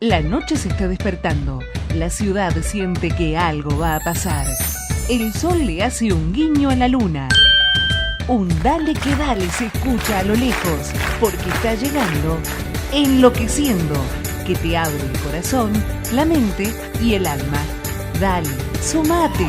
La noche se está despertando. La ciudad siente que algo va a pasar. El sol le hace un guiño a la luna. Un dale que dale se escucha a lo lejos, porque está llegando, enloqueciendo, que te abre el corazón, la mente y el alma. Dale, sumate.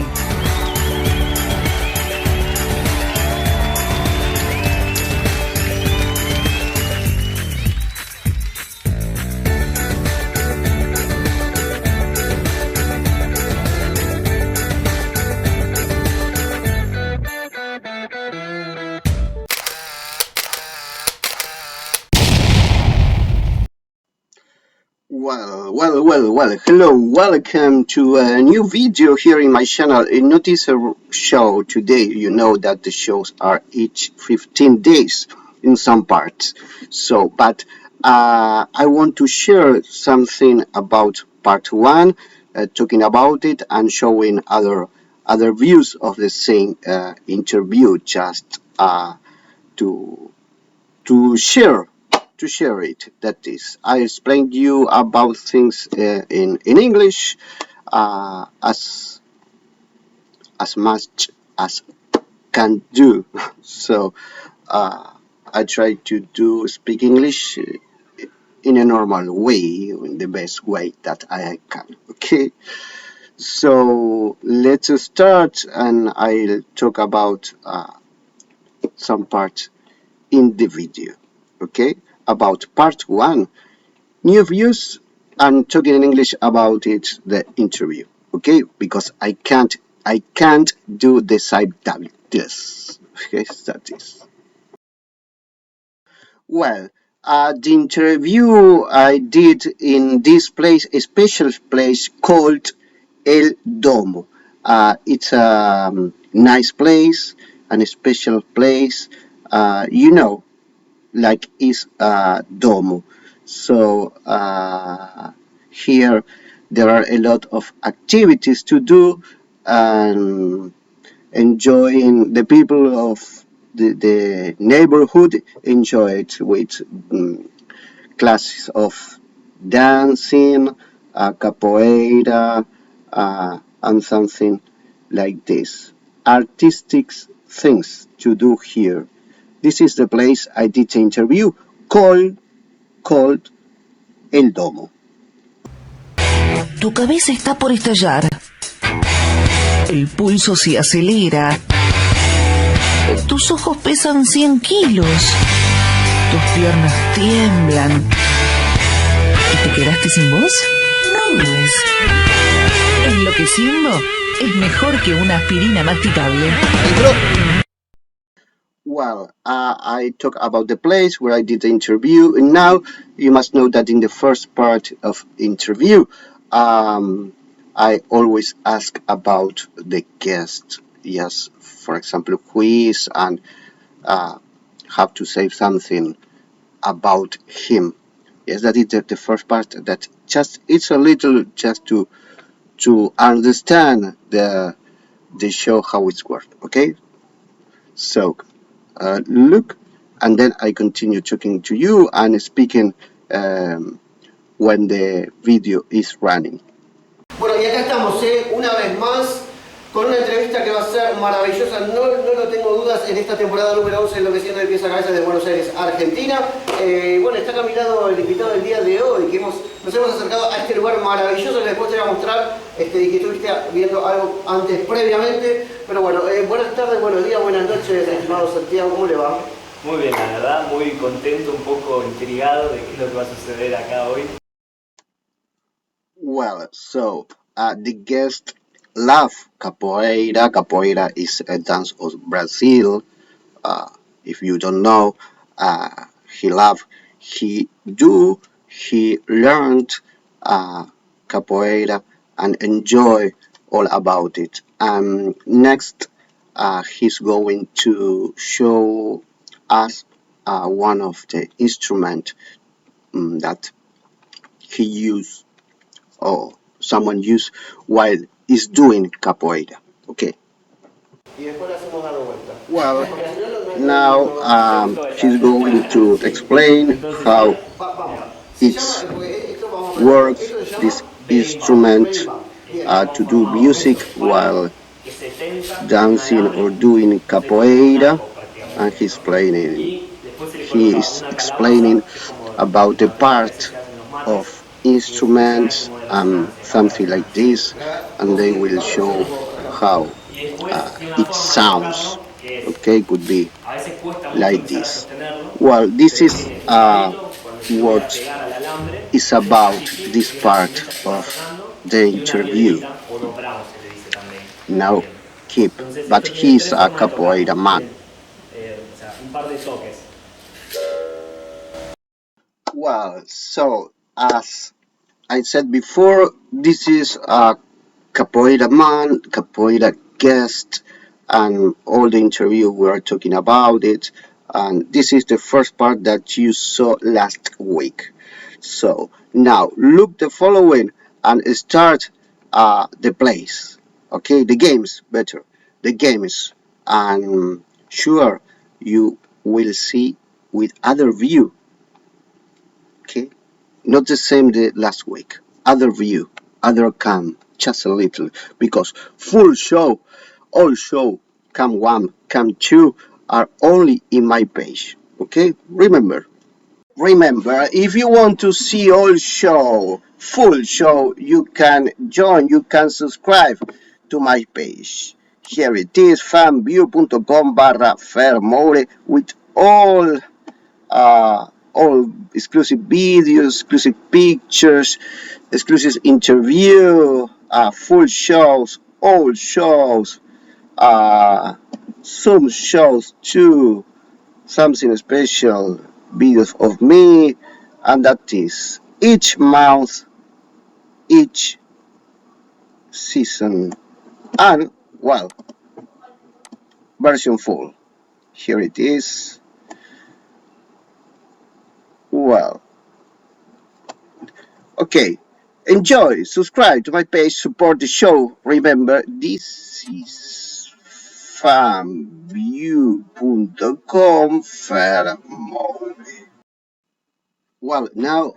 Well, hello, welcome to a new video here in my channel. Not is a show today, you know that the shows are each 15 days in some parts. So, but I want to share something about part 1, talking about it and showing other views of the same interview, just to share it. That is, I explained you about things in English as much as can do. So I try to speak English in a normal way, in the best way that I can. Okay, so let's start, and I'll talk about some parts in the video. Okay, about part 1, new views, and talking in English about it, the interview. Okay, because I can't do the side double this. Okay, that is. Well, the interview I did in this place, a special place called El Domo. It's a nice place and a special place. Like is Domo. So here there are a lot of activities to do, and enjoying the people of the neighborhood enjoy it with classes of dancing, capoeira, and something like this. Artistic things to do here. This is the place I did the interview called El Domo. Tu cabeza está por estallar. El pulso se acelera. Tus ojos pesan 100 kilos. Tus piernas tiemblan. ¿Y te quedaste sin voz? No dudes. Enloqueciendo es mejor que una aspirina masticable. Well, I talk about the place where I did the interview, and now you must know that in the first part of interview, I always ask about the guest. Yes, for example, quiz, and have to say something about him. Yes, that is the first part. That just it's a little just to understand the show how it's worked. Okay, so. Look, and then I continue talking to you and speaking when the video is running. Bueno, y acá estamos, una vez más, con una entrevista que va a ser maravillosa, no lo tengo dudas, en esta temporada número 11 Enloqueciendo de pies a cabeza de Buenos Aires, Argentina. Bueno, está acá a mi lado el invitado del día de hoy, que nos hemos acercado a este lugar maravilloso, que después te voy a mostrar, y que estuviste viendo algo antes previamente. Pero bueno, buenas tardes, buenos días, buenas noches, estimado Santiago, ¿cómo le va? Muy bien, la verdad, muy contento, un poco intrigado de qué es lo que va a suceder acá hoy. Well, so the guest love capoeira. Capoeira is a dance of Brazil. If you don't know, he learned capoeira and enjoy all about it. Next, he's going to show us one of the instruments that he used or someone used while he's doing capoeira. Okay. Well, now she's going to explain how each work Esto se llama this berimbau. instrument Berimbau. Bien. to do music while que se tensa con un dancing alambre, or doing entonces es como un capoeira, arco prácticamente, and he's ¿no? playing. Y después se le He coloca is una explaining calabaza, que es como about el the papel que a veces part se hace en los mates, of que se hace instruments como de and resonancia, cámara de something like resonancia. this, and they will show how Y después tiene una it forma de sounds. tocarlo que es, Okay, could be a veces cuesta mucho like empezar a this. sostenerlo, Well, this pero is tiene su palito, cuando yo lo voy a what pegar al alambre, is hace about chichi this y una part piernita que va of sonando the y una interview. piedrita o dobrado se le dice Now, también. keep, Entonces but esto tiene he's tres a formas de tocarlo, capoeira tiene man. o sea, un par de toques. Well, so as I said before, this is a capoeira man, capoeira guest, and all the interview we are talking about it. And this is the first part that you saw last week. So now look the following and start the plays. Okay, the games better, the games, and sure you will see with other view. Okay, not the same the last week. Other view, other cam, just a little, because full show, all show, cam 1, cam 2 are only in my page. Okay, remember, if you want to see all show, full show, you can join, you can subscribe to my page. Here it is, fanview.com/fairmore with all exclusive videos, exclusive pictures, exclusive interview, full shows, all shows, some shows too, something special, videos of me, and that is each month, each season, and well, version full. Here it is. Well, okay. Enjoy, subscribe to my page, support the show. Remember, this is fanview.com fair mode. Well, now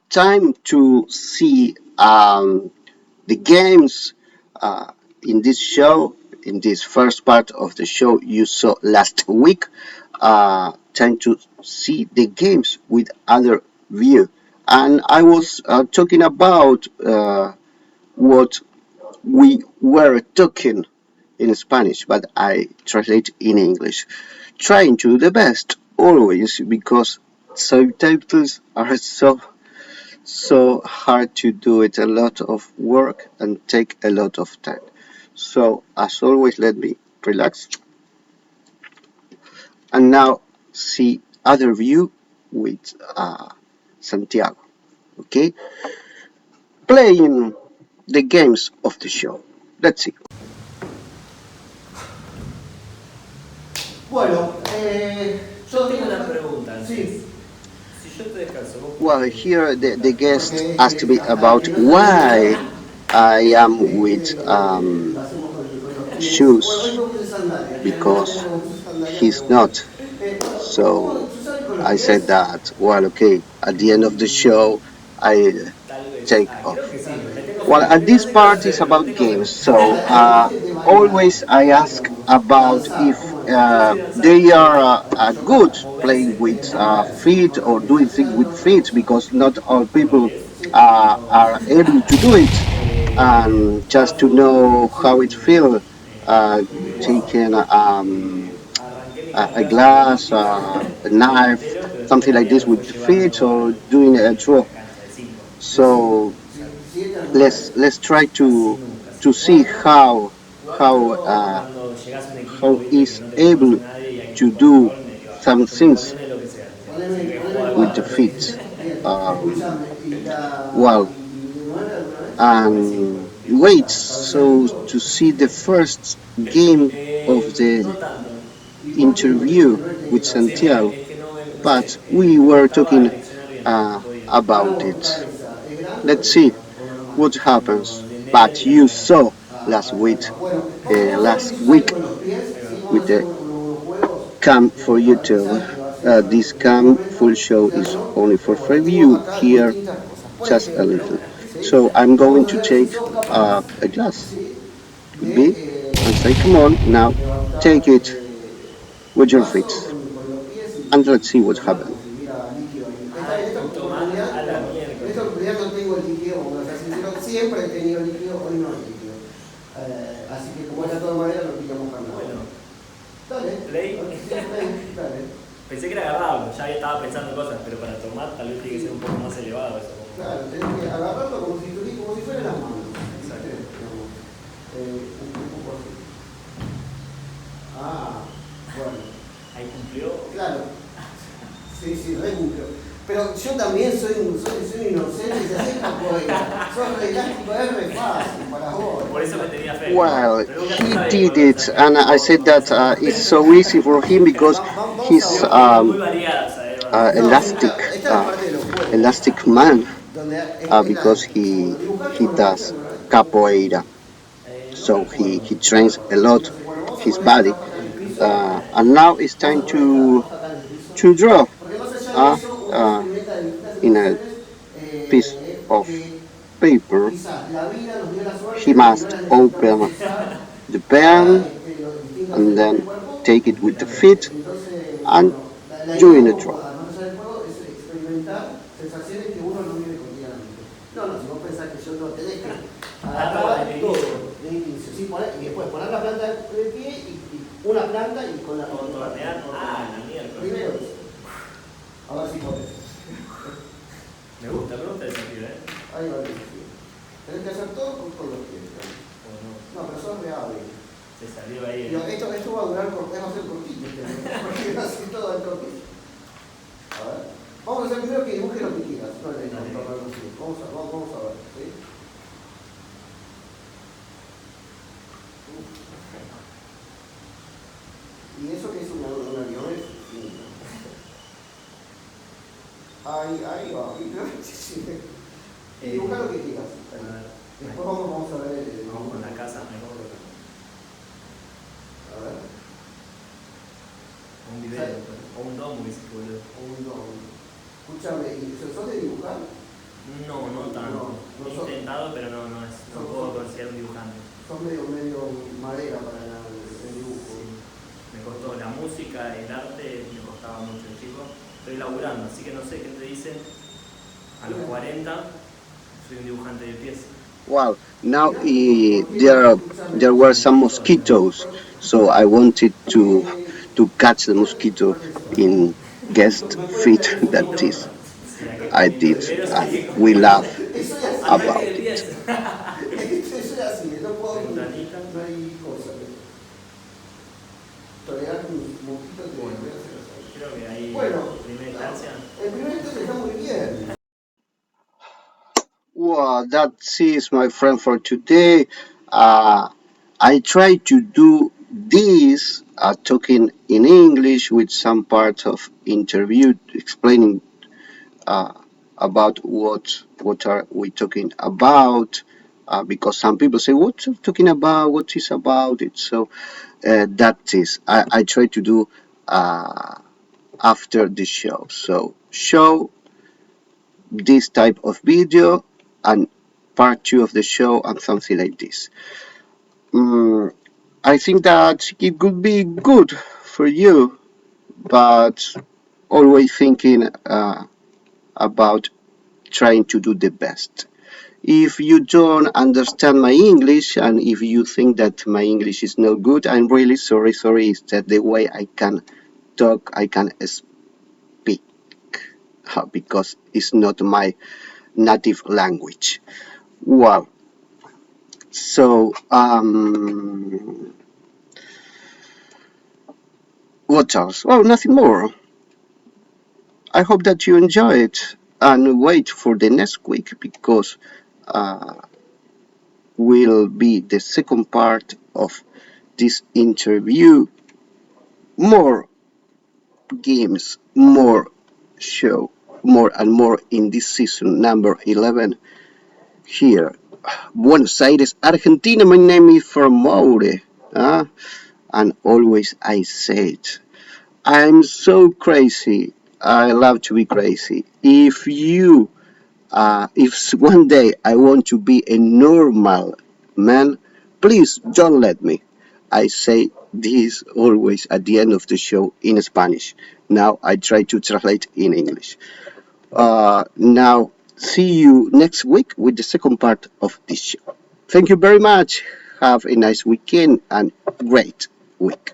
time to see the games in this show, in this first part of the show you saw last week. Time to see the games with other view. And I was talking about what we were talking in Spanish, but I translate in English. Trying to do the best always because subtitles are so hard to do it, a lot of work and take a lot of time. So as always, let me relax and now see other view with Santiago. Okay, playing the games of the show. Let's see. Bueno, yo Tengo una pregunta antes. Sí. Si yo te descanso, vos Well, here the guest Porque asked me hasta about que no why termine I am with lo hacemos con los pies. Bueno, hoy shoes me puse sandalias. because Me puse sandalias, he's pero bueno. not. ¿Cómo So se sabe con los I said pies? that, well, okay, at the end of the show, I tal vez. take Ah, creo off. que sí. Me tengo Well, fe. at No this sé qué va a part is hacer, pero about tengo fe. games, so De bailar, always I ask digamos. about Danzar, if ¿cómo es? Yo sé danzar, they pero are good Tocar. playing moverse, with Moverse, feet con los or pies. doing things Hacer with otra feet cosa. because not all con los people pies. Sí. are able to do it. And Jugar just to fútbol. know how it feels, Muy bien. taking Arranqué mi a carrera glass, futbolística a de knife, delantero, pero después something la like vida this me fue with the feet, llevando or al doing fútbol a en throw. la cancha de 5. De So 7 a 9. let's try Casi nunca, to sí. see Jugar how fútbol cuando llegás a un equipo, how viste, que is no te conoce able nadie y hay que to jugar un do rol medio raro. some things Poneme lo que sea. Si Poneme querés jugar el al with the water, water. feet. Bien, Um, escúchame. ¿Y well, de 9 alguna vez? and wait so to see the first game of No the tanto. ¿Y por qué? Porque interview no tenía with que Sí, Santiago, es que no sé, but we me were costaba talking eleccionar bien, no podía. about Vamos, it. cabeza. ¿Es grande o Let's es see o normal? what happens. Como de nene But de la you generación. saw last week, Bueno, vamos a last empezar week con los pies. Ahí ¿Sí? va. Vamos a with hacer the unos juegos. cam for YouTube. Avisar que va a ser This en un cam momento. full show is Interno. only for Pero bueno, free tengo view acá here. distintas cosas. just a little. So I'm going to take a glass, could be, and say, come on, now take it with your feet, and let's see what happens. Ah, y tomás a la miércoles. Ya no tengo el líquido, como sea sincero, siempre he tenido líquido, hoy no hay líquido. Así que como es de todas maneras, no pillamos nada. Bueno, Dale. play. Dale. Pensé que era agarrarlo, ya estaba pensando cosas, pero para tomar tal vez tiene que ser un poco más elevado eso. Claro, tenés que agarrarlo como si fueran las manos. Exacto. Un poco así. Ah, bueno. Ahí cumplió. Claro. Sí, re cumplió. Pero yo también soy inocente y se hace capoeira. Soy re elástico, es re fácil para vos. Por eso me tenía fe. Well, Pero nunca se he sabe did cuando it, saca. and I said that it's so easy for him because he's Muy variadas, además. elastic, Esta es la parte de los juegos. elastic man, Donde because he does capoeira. So he trains a lot his body, and now it's time to draw uh, uh, in a piece of paper. He must open the pen and then take it with the feet and doing a draw. Y después poner la planta del pie y una planta y con la Contornear. Ah, la miércoles. primero eso. A ver si podés. Me gusta el desafío, Ahí va el desafío. Tenés que hacer todo con los pies. O no, No, pero sos real. se salió ahí. Esto va a durar, va a ser cortito. Porque va a ser todo al toque. A ver. Vamos a hacer primero que dibuje lo que quieras. No, vamos a ver. ¿Sí? Y eso que es un avión es finito. Ahí va. Dibuja lo que quieras. Después vamos a ver. Vamos con la casa mejor. A ver. Un video. O un domo, dice que boludo. Escúchame, ¿sos de dibujar? No, no tanto. He intentado, pero no puedo considerar un dibujante. Sos medio madera para el dibujo. Sí. Me costó la música, el arte, me costaba mucho el chico. Estoy laburando, así que no sé qué te dicen. A los 40 soy un dibujante de pies. Well, now there were some mosquitoes, so I wanted to catch the mosquito in guest feet. That is, I did, and we laugh about it. Eso es así, no puedo. No hay cosa. Tolerar un poquito de. Creo que ahí, Bueno, en primera instancia. el primer entonces está muy bien. Well, that's it, my friend, for today. I try to do this talking in English with some part of interview explaining uh, about what are we talking about, because some people say what's it talking about, what is about it. So that is I try to do after the show. So show this type of video and part two of the show and something like this. I think that it could be good for you, but always thinking about trying to do the best. If you don't understand my English and if you think that my English is not good, I'm really sorry. Sorry, is that the way I can talk, I can speak, because it's not my native language. Well, so what else? Oh, nothing more. I hope that you enjoy it and wait for the next week because uh, will be the second part of this interview. More games, more show, more and more in this season number 11 here. Buenos Aires, Argentina. My name is from Maure. And always I say it. I'm so crazy. I love to be crazy. If you If one day I want to be a normal man, please don't let me. I say this always at the end of the show in Spanish. Now I try to translate in English. Now, see you next week with the second part of this show. Thank you very much. Have a nice weekend and great week.